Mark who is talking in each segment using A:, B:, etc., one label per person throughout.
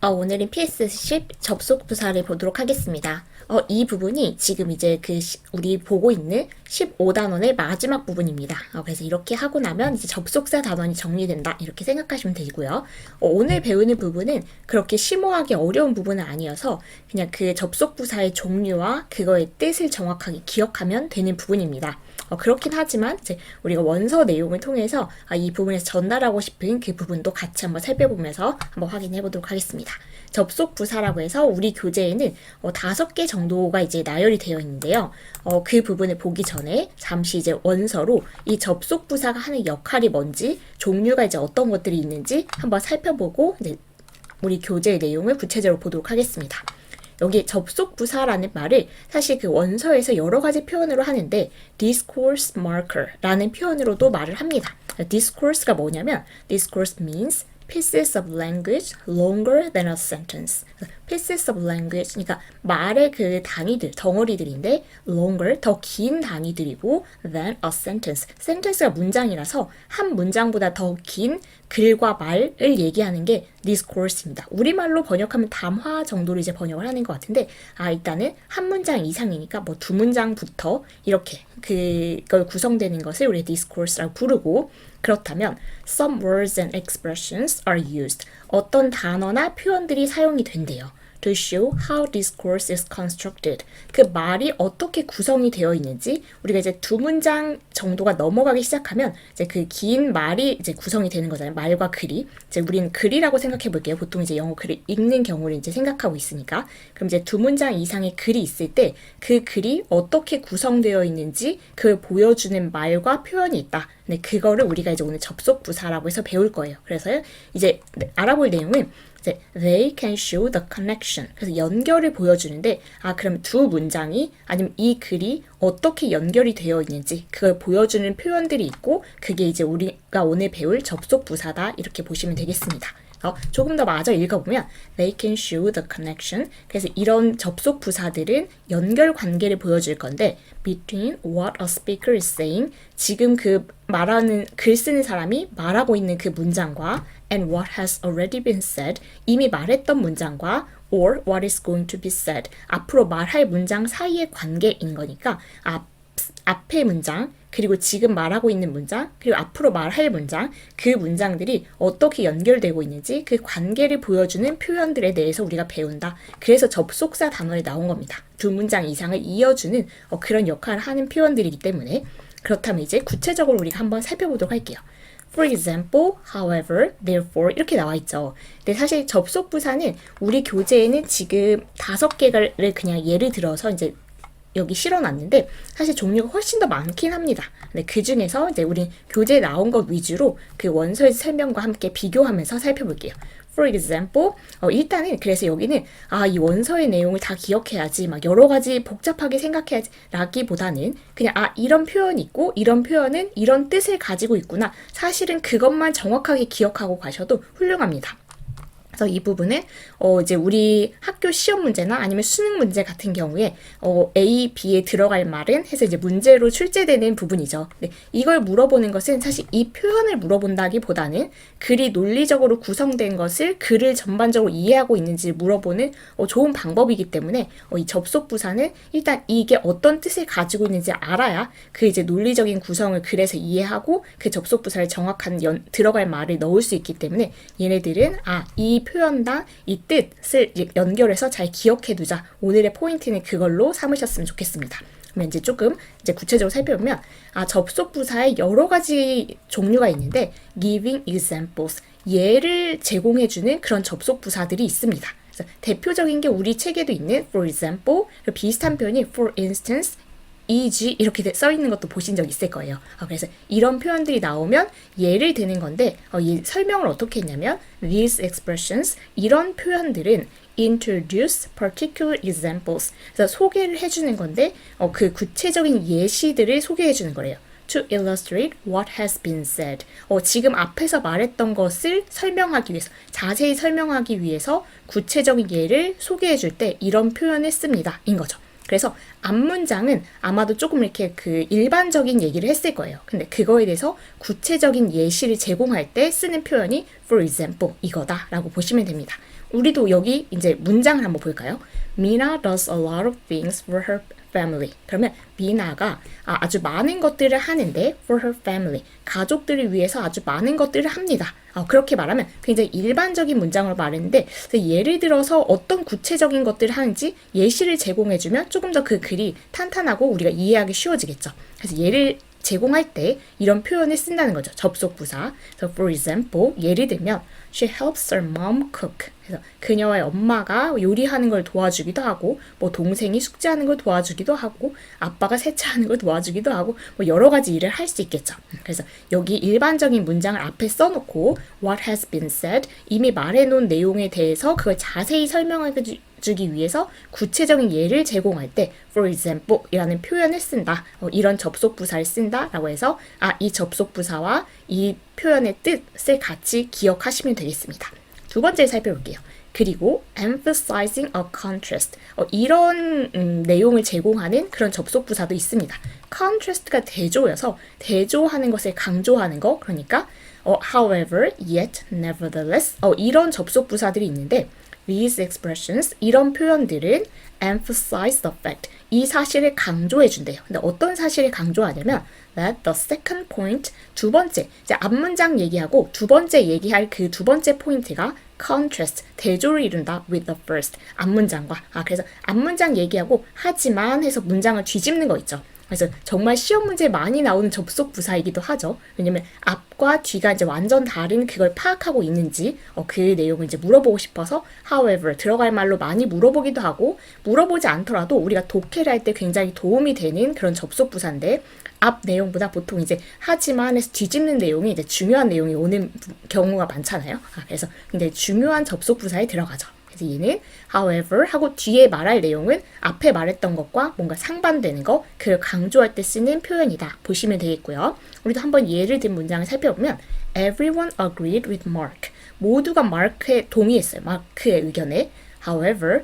A: 오늘은 PS10 접속 부사를 보도록 하겠습니다. 이 부분이 지금 이제 우리 보고 있는 15단원의 마지막 부분입니다. 그래서 이렇게 하고 나면 이제 접속사 단원이 정리된다. 이렇게 생각하시면 되고요. 오늘 배우는 부분은 그렇게 심오하게 어려운 부분은 아니어서 그냥 그 접속 부사의 종류와 그거의 뜻을 정확하게 기억하면 되는 부분입니다. 그렇긴 하지만 이제 우리가 원서 내용을 통해서 이 부분에서 전달하고 싶은 그 부분도 같이 한번 살펴보면서 한번 확인해 보도록 하겠습니다. 접속 부사라고 해서 우리 교재에는 5개 정도가 이제 나열이 되어 있는데요. 그 부분을 보기 전에 잠시 이제 원서로 이 접속 부사가 하는 역할이 뭔지, 종류가 이제 어떤 것들이 있는지 한번 살펴보고 이제 우리 교재의 내용을 구체적으로 보도록 하겠습니다. 여기 접속 부사라는 말을 사실 그 원서에서 여러 가지 표현으로 하는데 discourse marker라는 표현으로도 말을 합니다. discourse가 뭐냐면 discourse means pieces of language longer than a sentence. pieces of language, 그러니까 말의 그 단위들, 덩어리들인데 longer, 더 긴 단위들이고 than a sentence. sentence가 문장이라서 한 문장보다 더 긴 글과 말을 얘기하는 게 discourse입니다. 우리말로 번역하면 담화 정도로 이제 번역을 하는 것 같은데 일단은 한 문장 이상이니까 뭐 두 문장부터 이렇게 그걸 구성되는 것을 우리 discourse라고 부르고 그렇다면 some words and expressions are used. 어떤 단어나 표현들이 사용이 된대요. To show how discourse is constructed. 그 말이 어떻게 구성이 되어 있는지 우리가 이제 두 문장 정도가 넘어가기 시작하면 이제 그 긴 말이 이제 구성이 되는 거잖아요. 말과 글이. 이제 우리는 글이라고 생각해 볼게요. 보통 이제 영어 글을 읽는 경우를 이제 생각하고 있으니까. 그럼 이제 두 문장 이상의 글이 있을 때 그 글이 어떻게 구성되어 있는지 그걸 보여주는 말과 표현이 있다. 네, 그거를 우리가 이제 오늘 접속 부사라고 해서 배울 거예요. 그래서 이제 알아볼 내용은 they can show the connection. 그래서 연결을 보여주는데 그럼 두 문장이 아니면 이 글이 어떻게 연결이 되어 있는지 그걸 보여주는 표현들이 있고 그게 이제 우리가 오늘 배울 접속 부사다 이렇게 보시면 되겠습니다. 조금 더 마저 읽어보면 they can show the connection. 그래서 이런 접속 부사들은 연결 관계를 보여줄 건데 between what a speaker is saying, 지금 그 말하는 글 쓰는 사람이 말하고 있는 그 문장과 and what has already been said, 이미 말했던 문장과 or what is going to be said, 앞으로 말할 문장 사이의 관계인 거니까 앞의 문장 그리고 지금 말하고 있는 문장 그리고 앞으로 말할 문장 그 문장들이 어떻게 연결되고 있는지 그 관계를 보여주는 표현들에 대해서 우리가 배운다. 그래서 접속사 단어에 나온 겁니다. 두 문장 이상을 이어주는 그런 역할을 하는 표현들이기 때문에 그렇다면 이제 구체적으로 우리가 한번 살펴보도록 할게요. For example, however, therefore 이렇게 나와 있죠. 근데 사실 접속 부사는 우리 교재에는 지금 5개를 그냥 예를 들어서 이제 여기 실어놨는데 사실 종류가 훨씬 더 많긴 합니다. 근데 그 중에서 이제 우리 교재에 나온 것 위주로 그 원서의 설명과 함께 비교하면서 살펴볼게요. For example, 일단은 그래서 여기는 이 원서의 내용을 다 기억해야지 막 여러 가지 복잡하게 생각해야지 라기보다는 그냥 이런 표현이 있고 이런 표현은 이런 뜻을 가지고 있구나. 사실은 그것만 정확하게 기억하고 가셔도 훌륭합니다. 그래서 이 부분은 이제 우리 학교 시험 문제나 아니면 수능 문제 같은 경우에 A, B에 들어갈 말은 해서 이제 문제로 출제되는 부분이죠. 근데 이걸 물어보는 것은 사실 이 표현을 물어본다기보다는 글이 논리적으로 구성된 것을 글을 전반적으로 이해하고 있는지 물어보는 좋은 방법이기 때문에 이 접속 부사는 일단 이게 어떤 뜻을 가지고 있는지 알아야 그 이제 논리적인 구성을 글에서 이해하고 그 접속 부사를 정확한 들어갈 말을 넣을 수 있기 때문에 얘네들은 이 표현당 이 뜻을 연결해서 잘 기억해 두자. 오늘의 포인트는 그걸로 삼으셨으면 좋겠습니다. 그러면 이제 조금 이제 구체적으로 살펴보면 접속 부사의 여러 가지 종류가 있는데 giving examples, 예를 제공해 주는 그런 접속 부사들이 있습니다. 그래서 대표적인 게 우리 책에도 있는 for example, 그리고 비슷한 표현이 for instance, e.g. 이렇게 써 있는 것도 보신 적 있을 거예요. 그래서 이런 표현들이 나오면 예를 드는 건데 이 설명을 어떻게 했냐면 these expressions, 이런 표현들은 introduce particular examples, 그래서 소개를 해주는 건데 그 구체적인 예시들을 소개해주는 거래요. To illustrate what has been said. 지금 앞에서 말했던 것을 설명하기 위해서, 자세히 설명하기 위해서 구체적인 예를 소개해 줄 때 이런 표현을 씁니다. 인 거죠. 그래서 앞문장은 아마도 조금 이렇게 그 일반적인 얘기를 했을 거예요. 근데 그거에 대해서 구체적인 예시를 제공할 때 쓰는 표현이 for example 이거다 라고 보시면 됩니다. 우리도 여기 이제 문장을 한번 볼까요? Mina does a lot of things for her family. 그러면 미나가 아주 많은 것들을 하는데 for her family. 가족들을 위해서 아주 많은 것들을 합니다. 그렇게 말하면 굉장히 일반적인 문장으로 말했는데 예를 들어서 어떤 구체적인 것들을 하는지 예시를 제공해주면 조금 더 그 글이 탄탄하고 우리가 이해하기 쉬워지겠죠. 그래서 예를 제공할 때 이런 표현을 쓴다는 거죠. 접속부사. So for example, 예를 들면 she helps her mom cook. 그래서 그녀의 엄마가 요리하는 걸 도와주기도 하고 뭐 동생이 숙제하는 걸 도와주기도 하고 아빠가 세차하는 걸 도와주기도 하고 뭐 여러 가지 일을 할 수 있겠죠. 그래서 여기 일반적인 문장을 앞에 써놓고 what has been said 이미 말해놓은 내용에 대해서 그걸 자세히 설명해주기 위해서 구체적인 예를 제공할 때 for example 이라는 표현을 쓴다. 이런 접속부사를 쓴다 라고 해서 이 접속부사와 이 표현의 뜻을 같이 기억하시면 되겠습니다. 두 번째 살펴볼게요. 그리고 emphasizing a contrast. 이런 내용을 제공하는 그런 접속부사도 있습니다. contrast가 대조여서 대조하는 것을 강조하는 거. 그러니까 however, yet, nevertheless 이런 접속부사들이 있는데 these expressions, 이런 표현들은 emphasize the fact, 이 사실을 강조해 준대요. 근데 어떤 사실을 강조하냐면 that the second point, 두 번째, 이제 앞문장 얘기하고 두 번째 얘기할 그 두 번째 포인트가 contrast, 대조를 이룬다 with the first, 앞문장과. 그래서 앞문장 얘기하고 하지만 해서 문장을 뒤집는 거 있죠. 그래서 정말 시험 문제에 많이 나오는 접속 부사이기도 하죠. 왜냐면 앞과 뒤가 이제 완전 다른 그걸 파악하고 있는지 그 내용을 이제 물어보고 싶어서 however 들어갈 말로 많이 물어보기도 하고 물어보지 않더라도 우리가 독해를 할 때 굉장히 도움이 되는 그런 접속 부사인데 앞 내용보다 보통 이제 하지만에서 뒤집는 내용이 이제 중요한 내용이 오는 경우가 많잖아요. 그래서 굉장히 중요한 접속 부사에 들어가죠. 그래서 얘는 however 하고 뒤에 말할 내용은 앞에 말했던 것과 뭔가 상반되는 거, 그걸 강조할 때 쓰는 표현이다. 보시면 되겠고요. 우리도 한번 예를 든 문장을 살펴보면 everyone agreed with Mark. 모두가 마크에 동의했어요. 마크의 의견에. however,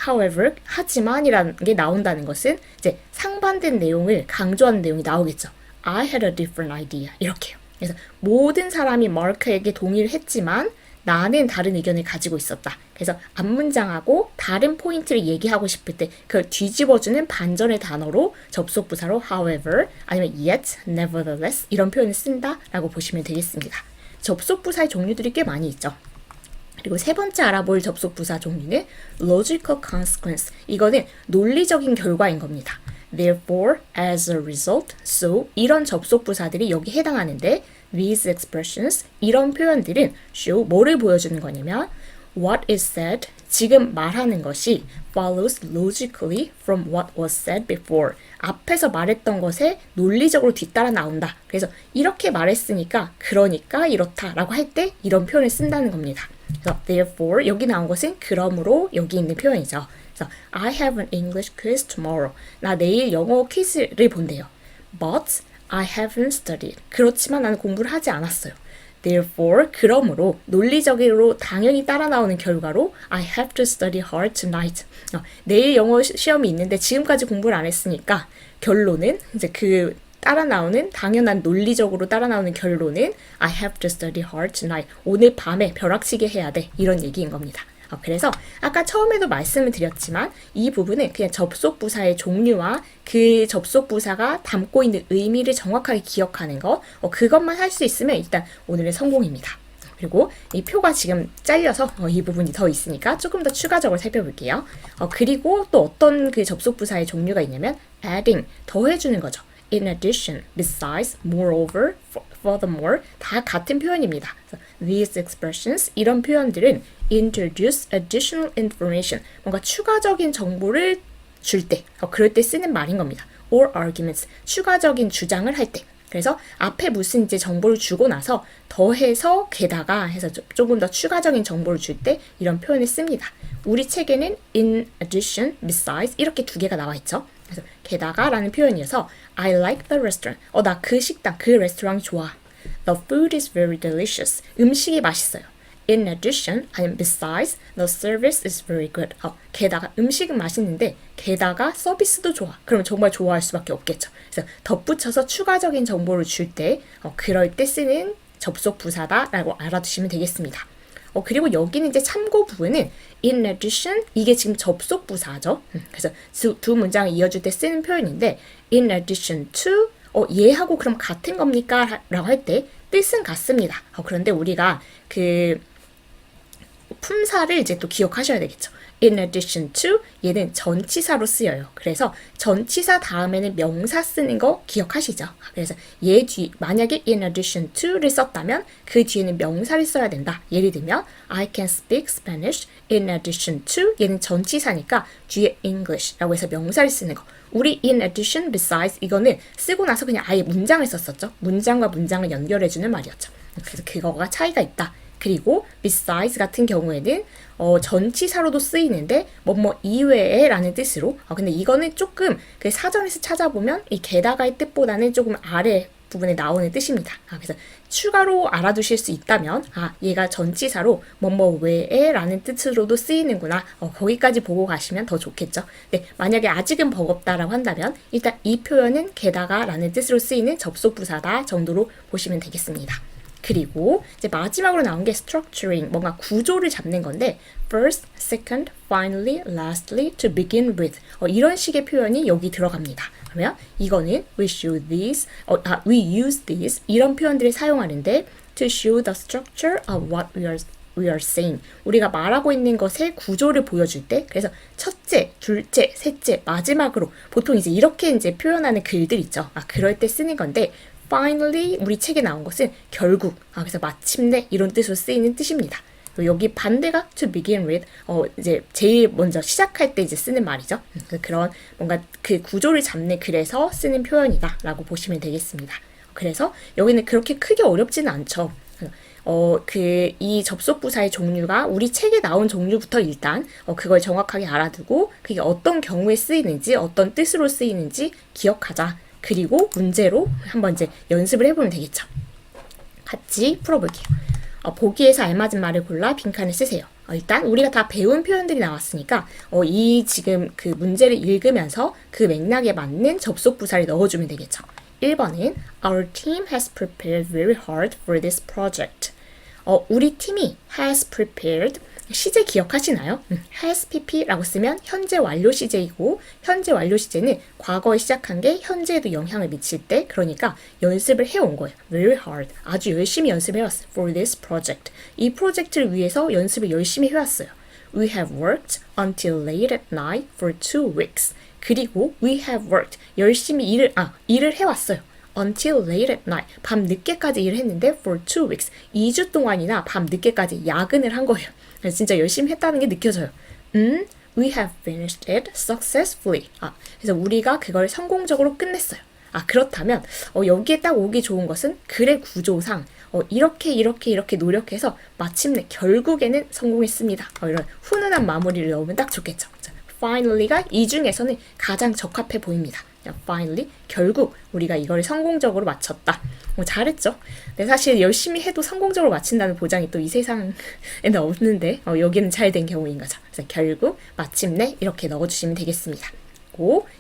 A: however, 하지만이라는 게 나온다는 것은 이제 상반된 내용을 강조하는 내용이 나오겠죠. I had a different idea. 이렇게요. 그래서 모든 사람이 마크에게 동의를 했지만 나는 다른 의견을 가지고 있었다. 그래서 앞문장하고 다른 포인트를 얘기하고 싶을 때 그걸 뒤집어주는 반전의 단어로 접속부사로 however 아니면 yet, nevertheless 이런 표현을 쓴다라고 보시면 되겠습니다. 접속부사의 종류들이 꽤 많이 있죠. 그리고 세 번째 알아볼 접속부사 종류는 logical consequence. 이거는 논리적인 결과인 겁니다. Therefore, as a result, so 이런 접속부사들이 여기 해당하는데 these expressions, 이런 표현들은 show 뭐를 보여주는 거냐면 what is said, 지금 말하는 것이 follows logically from what was said before. 앞에서 말했던 것에 논리적으로 뒤따라 나온다. 그래서 이렇게 말했으니까 그러니까 이렇다라고 할 때 이런 표현을 쓴다는 겁니다. 그래서 therefore 여기 나온 것은 그러므로 여기 있는 표현이죠. 그래서 I have an English quiz tomorrow. 나 내일 영어 퀴즈를 본대요. But I haven't studied. 그렇지만 나는 공부를 하지 않았어요. Therefore, 그러므로 논리적으로 당연히 따라 나오는 결과로 I have to study hard tonight. 내일 영어 시험이 있는데 지금까지 공부를 안 했으니까 결론은 이제 그 따라 나오는 당연한 논리적으로 따라 나오는 결론은 I have to study hard tonight. 오늘 밤에 벼락치기 해야 돼. 이런 얘기인 겁니다. 그래서 아까 처음에도 말씀을 드렸지만 이 부분은 그냥 접속부사의 종류와 그 접속부사가 담고 있는 의미를 정확하게 기억하는 거 그것만 할 수 있으면 일단 오늘의 성공입니다. 그리고 이 표가 지금 잘려서 이 부분이 더 있으니까 조금 더 추가적으로 살펴볼게요. 그리고 또 어떤 그 접속부사의 종류가 있냐면 adding, 더해주는 거죠. In addition, besides, moreover, furthermore 다 같은 표현입니다. These expressions, 이런 표현들은 introduce additional information, 뭔가 추가적인 정보를 줄 때, 그럴 때 쓰는 말인 겁니다. or arguments, 추가적인 주장을 할 때. 그래서 앞에 무슨 이제 정보를 주고 나서 더해서 게다가 해서 조금 더 추가적인 정보를 줄 때 이런 표현을 씁니다. 우리 책에는 in addition, besides 이렇게 두 개가 나와 있죠. 그래서 게다가 라는 표현이어서 I like the restaurant. 나 그 식당, 그 레스토랑이 좋아. The food is very delicious. 음식이 맛있어요. In addition, 아니면 besides, the service is very good. 게다가 음식은 맛있는데 게다가 서비스도 좋아. 그러면 정말 좋아할 수밖에 없겠죠. 그래서 덧붙여서 추가적인 정보를 줄 때 그럴 때 쓰는 접속 부사다라고 알아두시면 되겠습니다. 그리고 여기는 이제 참고 부분은 in addition 이게 지금 접속 부사죠. 그래서 두 문장을 이어줄 때 쓰는 표현인데 in addition to 얘하고 그럼 같은 겁니까? 라고 할 때 뜻은 같습니다. 그런데 우리가 그 품사를 이제 또 기억하셔야 되겠죠. In addition to 얘는 전치사로 쓰여요. 그래서 전치사 다음에는 명사 쓰는 거 기억하시죠? 그래서 얘 뒤 만약에 in addition to를 썼다면 그 뒤에는 명사를 써야 된다. 예를 들면 I can speak Spanish in addition to 얘는 전치사니까 뒤에 English라고 해서 명사를 쓰는 거. 우리 in addition, besides 이거는 쓰고 나서 그냥 아예 문장을 썼었죠. 문장과 문장을 연결해주는 말이었죠. 그래서 그거가 차이가 있다. 그리고 besides 같은 경우에는 전치사로도 쓰이는데 뭐뭐 이외에 라는 뜻으로 근데 이거는 조금 그 사전에서 찾아보면 이 게다가의 뜻보다는 조금 아래 부분에 나오는 뜻입니다. 그래서 추가로 알아두실 수 있다면 얘가 전치사로 뭐뭐 외에 라는 뜻으로도 쓰이는구나. 거기까지 보고 가시면 더 좋겠죠. 네, 만약에 아직은 버겁다라고 한다면 일단 이 표현은 게다가 라는 뜻으로 쓰이는 접속부사다 정도로 보시면 되겠습니다. 그리고 이제 마지막으로 나온 게 structuring, 뭔가 구조를 잡는 건데 first, second, finally, lastly, to begin with 이런 식의 표현이 여기 들어갑니다. 그러면 이거는 we use these 이런 표현들을 사용하는데 to show the structure of what we are saying. 우리가 말하고 있는 것의 구조를 보여줄 때 그래서 첫째, 둘째, 셋째, 마지막으로 보통 이제 이렇게 이제 표현하는 글들 있죠. 그럴 때 쓰는 건데 finally 우리 책에 나온 것은 결국 그래서 마침내 이런 뜻으로 쓰이는 뜻입니다. 여기 반대가 to begin with 이제 제일 먼저 시작할 때 이제 쓰는 말이죠. 그런 뭔가 그 구조를 잡는 글에서 쓰는 표현이다라고 보시면 되겠습니다. 그래서 여기는 그렇게 크게 어렵지는 않죠. 이 접속부사의 종류가 우리 책에 나온 종류부터 일단 그걸 정확하게 알아두고 그게 어떤 경우에 쓰이는지 어떤 뜻으로 쓰이는지 기억하자. 그리고 문제로 한번 이제 연습을 해보면 되겠죠. 같이 풀어볼게요. 보기에서 알맞은 말을 골라 빈칸을 쓰세요. 일단 우리가 다 배운 표현들이 나왔으니까 이 지금 그 문제를 읽으면서 그 맥락에 맞는 접속부사를 넣어주면 되겠죠. 1번은 Our team has prepared very hard for this project. 우리 팀이 has prepared 시제 기억하시나요? has pp라고 쓰면 현재 완료 시제이고 현재 완료 시제는 과거에 시작한 게 현재에도 영향을 미칠 때 그러니까 연습을 해온 거예요. Very hard. 아주 열심히 연습해왔어요. For this project. 이 프로젝트를 위해서 연습을 열심히 해왔어요. We have worked until late at night for 2 weeks. 그리고 we have worked. 열심히 일을 해왔어요. Until late at night. 밤 늦게까지 일을 했는데 for 2 weeks. 2주 동안이나 밤 늦게까지 야근을 한 거예요. 그래서 진짜 열심히 했다는 게 느껴져요. We have finished it successfully. 그래서 우리가 그걸 성공적으로 끝냈어요. 그렇다면 여기에 딱 오기 좋은 것은 글의 구조상 이렇게 노력해서 마침내 결국에는 성공했습니다. 이런 훈훈한 마무리를 넣으면 딱 좋겠죠. Finally가 이 중에서는 가장 적합해 보입니다. Finally, 결국 우리가 이걸 성공적으로 마쳤다. 잘했죠? 근데 사실 열심히 해도 성공적으로 마친다는 보장이 또 이 세상에는 없는데 여기는 잘 된 경우인 거죠. 그래서 결국, 마침내 이렇게 넣어주시면 되겠습니다.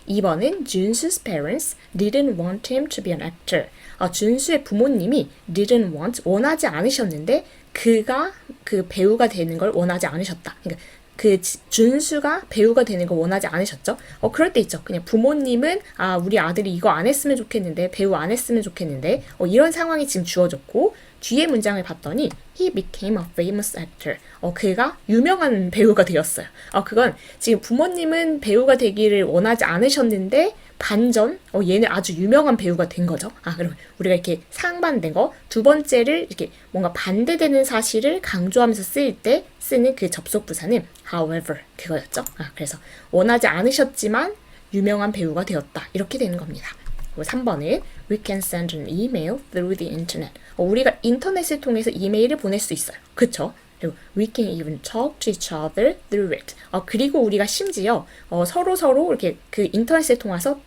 A: 2번은 준수's parents didn't want him to be an actor. 준수의 부모님이 didn't want, 원하지 않으셨는데 그가 그 배우가 되는 걸 원하지 않으셨다. 그러니까 그 준수가 배우가 되는 거 원하지 않으셨죠? 그럴 때 있죠. 그냥 부모님은 우리 아들이 이거 안 했으면 좋겠는데 배우 안 했으면 좋겠는데 이런 상황이 지금 주어졌고 뒤에 문장을 봤더니 he became a famous actor. 그가 유명한 배우가 되었어요. 그건 지금 부모님은 배우가 되기를 원하지 않으셨는데 반전, 얘는 아주 유명한 배우가 된 거죠. 그럼 우리가 이렇게 상반된 거, 두 번째를 이렇게 뭔가 반대되는 사실을 강조하면서 쓰일 때 쓰는 그 접속부사는 however, 그거였죠. 그래서 원하지 않으셨지만 유명한 배우가 되었다. 이렇게 되는 겁니다. 3번은 We can send an email through the internet. 우리가 인터넷을 통해서 이메일을 보낼 수 있어요. 그쵸? 그리고 we can even talk to each other through it. 그리고 우리가 심지어 서로 이렇게 그 인터넷을 통해서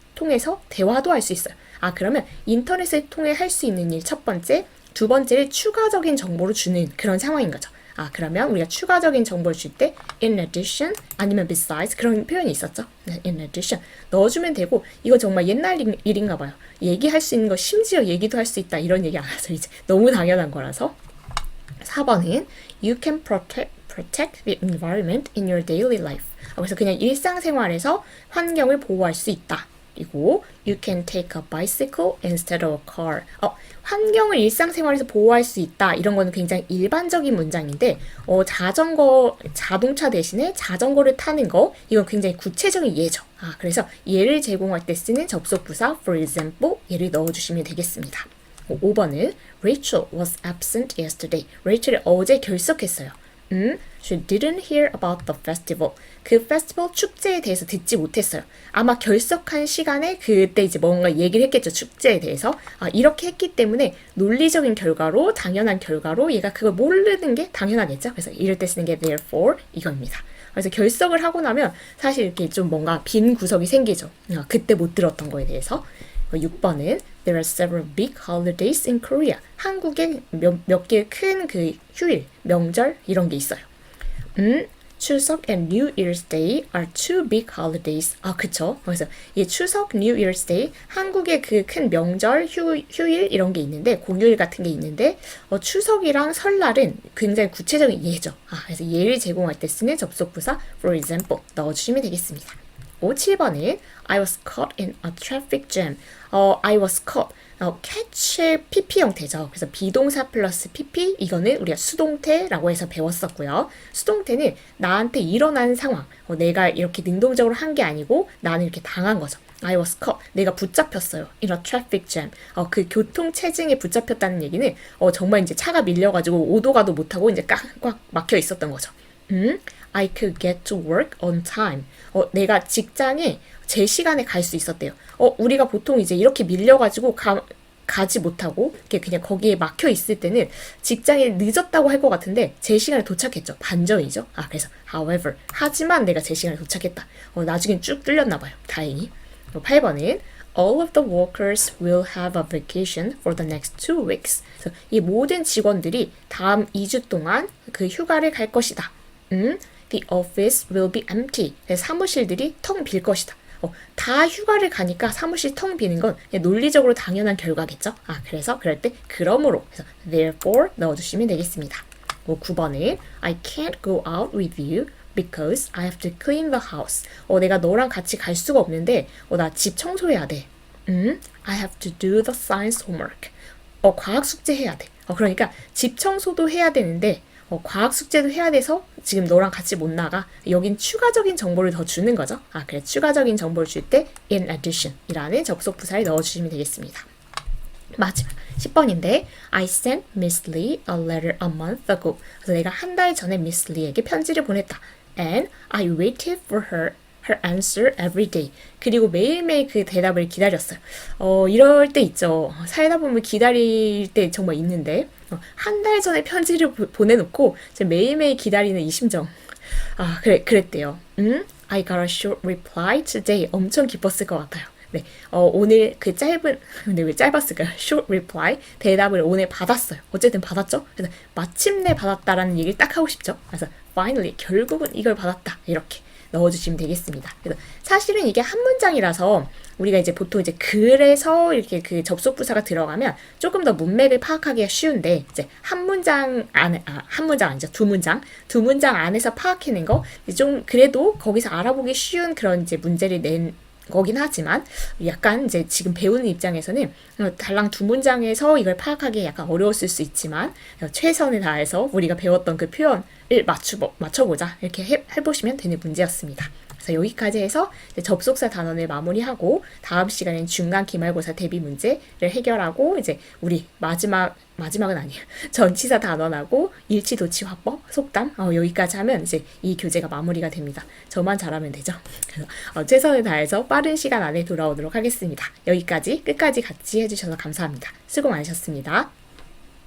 A: 대화도 할 수 있어요. 그러면 인터넷을 통해 할 수 있는 일 첫 번째, 두 번째를 추가적인 정보를 주는 그런 상황인 거죠. 그러면 우리가 추가적인 정보를 줄 때 in addition 아니면 besides 그런 표현이 있었죠. in addition 넣어주면 되고 이거 정말 옛날 일인가 봐요. 얘기할 수 있는 거 심지어 얘기도 할 수 있다 이런 얘기 안 하죠. 이제 너무 당연한 거라서 4번은 You can protect the environment in your daily life. 그래서 그냥 일상생활에서 환경을 보호할 수 있다. 그리고 You can take a bicycle instead of a car. 환경을 일상생활에서 보호할 수 있다. 이런 거는 굉장히 일반적인 문장인데 자동차 대신에 자전거를 타는 거 이건 굉장히 구체적인 예죠. 그래서 예를 제공할 때 쓰는 접속부사 for example 예를 넣어주시면 되겠습니다. 5번은 Rachel was absent yesterday. 레이첼이 어제 결석했어요. She didn't hear about the festival. 그 페스티벌 축제에 대해서 듣지 못했어요. 아마 결석한 시간에 그때 이제 뭔가 얘기를 했겠죠. 축제에 대해서. 이렇게 했기 때문에 논리적인 결과로 당연한 결과로 얘가 그걸 모르는 게 당연하겠죠. 그래서 이럴 때 쓰는 게 therefore 이겁니다. 그래서 결석을 하고 나면 사실 이렇게 좀 뭔가 빈 구석이 생기죠. 그때 못 들었던 거에 대해서. 6번은 There are several big holidays in Korea. 한국에 몇 개의 큰 그 휴일, 명절 이런 게 있어요. 추석 and New Year's Day are two big holidays. 그쵸. 그래서 이 추석, New Year's Day, 한국의 그 큰 명절, 휴일 이런 게 있는데 공휴일 같은 게 있는데 추석이랑 설날은 굉장히 구체적인 예죠. 그래서 예를 제공할 때 쓰는 접속부사 for example 넣어주시면 되겠습니다. 7번은 I was caught in a traffic jam. I was caught. catch의 PP 형태죠. 그래서 비동사 플러스 PP 이거는 우리가 수동태라고 해서 배웠었고요. 수동태는 나한테 일어난 상황. 내가 이렇게 능동적으로 한 게 아니고 나는 이렇게 당한 거죠. I was caught. 내가 붙잡혔어요. In a traffic jam. 그 교통 체증에 붙잡혔다는 얘기는 정말 이제 차가 밀려가지고 오도 가도 못하고 이제 꽉 막혀 있었던 거죠. I could get to work on time. 내가 직장에 제 시간에 갈 수 있었대요. 우리가 보통 이제 이렇게 밀려가지고 가지 못하고 그냥 거기에 막혀 있을 때는 직장에 늦었다고 할 것 같은데 제 시간에 도착했죠. 반전이죠. 그래서 however 하지만 내가 제 시간에 도착했다. 나중엔 쭉 뚫렸나 봐요. 다행히. 8번은 All of the workers will have a vacation for the next 2 weeks. 그래서 이 모든 직원들이 다음 2주 동안 그 휴가를 갈 것이다. The office will be empty. 사무실들이 텅 빌 것이다. 다 휴가를 가니까 사무실 텅 비는 건 논리적으로 당연한 결과겠죠. 그래서 그럴 때 그러므로 그래서 therefore 넣어주시면 되겠습니다. 9번은 I can't go out with you because I have to clean the house. 내가 너랑 같이 갈 수가 없는데 나 집 청소해야 돼. I have to do the science homework. 과학 숙제 해야 돼. 그러니까 집 청소도 해야 되는데 과학 숙제도 해야 돼서 지금 너랑 같이 못 나가. 여긴 추가적인 정보를 더 주는 거죠. 그래 추가적인 정보를 줄 때 in addition 이라는 접속 부사를 넣어주시면 되겠습니다. 마지막 10번인데 I sent Miss Lee a letter a month ago. 그래서 내가 한 달 전에 Miss Lee에게 편지를 보냈다. And I waited for her answer every day. 그리고 매일매일 그 대답을 기다렸어요. 이럴 때 있죠. 살다 보면 기다릴 때 정말 있는데 한 달 전에 편지를 보내놓고 매일매일 기다리는 이 심정. 그랬대요. I got a short reply today. 엄청 기뻤을 것 같아요. 네, 오늘 그 짧은, 근데 왜 짧았을까요? short reply, 대답을 오늘 받았어요. 어쨌든 받았죠? 그래서 마침내 받았다라는 얘기를 딱 하고 싶죠? 그래서 finally, 결국은 이걸 받았다. 이렇게 넣어주시면 되겠습니다. 그래서 사실은 이게 한 문장이라서 우리가 이제 보통 이제 그래서 이렇게 그 접속부사가 들어가면 조금 더 문맥을 파악하기가 쉬운데 이제 한 문장 안에, 한 문장 아니죠. 두 문장 안에서 파악해낸 거 좀 그래도 거기서 알아보기 쉬운 그런 이제 문제를 낸 거긴 하지만 약간 이제 지금 배우는 입장에서는 달랑 두 문장에서 이걸 파악하기 약간 어려웠을 수 있지만 최선을 다해서 우리가 배웠던 그 표현을 맞춰보자 이렇게 해보시면 되는 문제였습니다. 그래서 여기까지 해서 이제 접속사 단원을 마무리하고 다음 시간엔 중간 기말고사 대비 문제를 해결하고 이제 우리 마지막은 아니에요. 전치사 단원하고 일치 도치 화법 속담 여기까지 하면 이제 이 교재가 마무리가 됩니다. 저만 잘하면 되죠. 그래서 최선을 다해서 빠른 시간 안에 돌아오도록 하겠습니다. 여기까지 끝까지 같이 해주셔서 감사합니다. 수고 많으셨습니다.